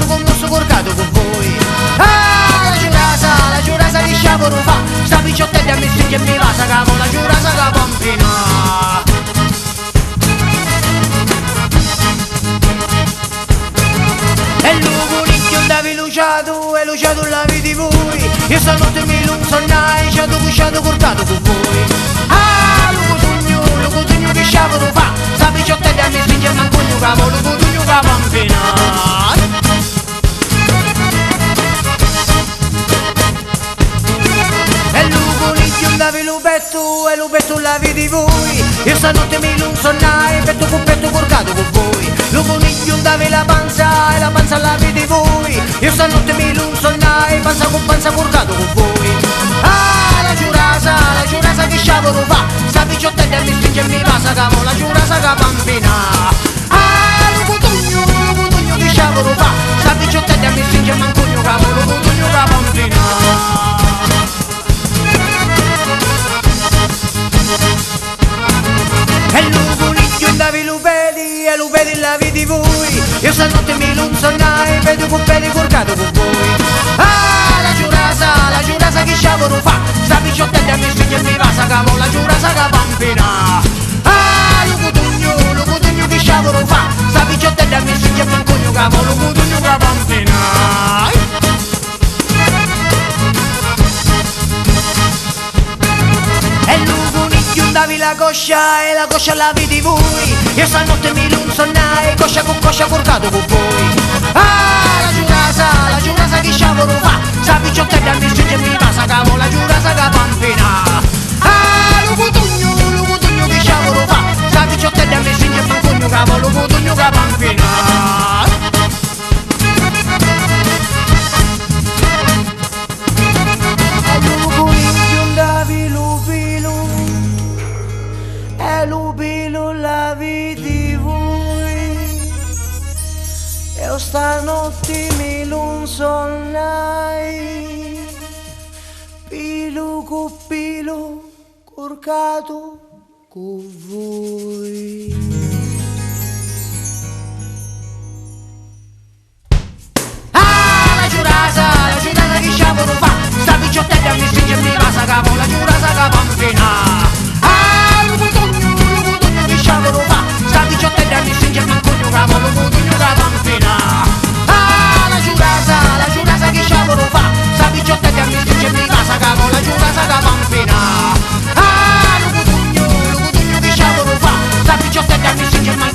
commosso corcato con voi. La giurasa che sciavolo fa, sta picciottella a me stringe e mi va, sa capo la giurasa che pompina. E l'ugunicchio andavi luciato e luciato la vidi voi. Io stanotte mi lunzonnai, ci ho cusciato corcato con voi. L'ugutugno che sciavolo fa, sta picciottella a me stringe e mancogno capo, l'ugutugno che pompina. Andavi lupetto e lupetto la vidi voi. Io stanotte mi lunzonnai, petto con petto corcato con voi. Lo coniglio andavi la panza e la panza la vidi voi. Io stanotte mi lunzonnai, panza con panza corcato con voi. La giurasa che sciavolo fa, sta picciottella mi stringe e mi passa capo, la giurasa che bambina. L'ugutugno che sciavolo fa, sta picciottella mi stringe e mancogno capo, l'ugutugno che bambina. E l'ugunicchio andavi lupedi e lupedi la vidi voi. Io stanotte mi lunzonnai, vedo con peli corcato con voi. La giurasa che sciavolo fa, sta picciottella mi stringe e mi passa capo, la giurasa che bambina. L'ugutugno che sciavolo fa, sta picciottella mi stringe e mancogno capo, l'ugutugno che bambina. Andavi la coscia e la coscia la vidi voi. Io stanotte mi lunzonnai, coscia con coscia corcato con voi. La giurasa che sciavolo fa, sta picciottella mi stringe e mi passa capo, la giurasa che bambina. L'ugutugno che sciavolo fa, sta picciottella mi stringe e mancogno capo, l'ugutugno che bambina. Lupilo la vidi voi. Io stanotte mi lunzonnai, pilo con pilo corcato con voi. La giurasa che sciavolo fa, sta picciottella mi stringe e mi passa capo, la giurasa che bambina. L'ugutugno che sciavolo fa, sta picciottella mi stringe e mancogno capo, l'ugutugno che bambina. La giurasa che sciavolo fa, sta picciottella mi stringe e mi passa capo, la giurasa che bambina. L'ugutugno che sciavolo fa, sta picciottella mi stringe e mancogno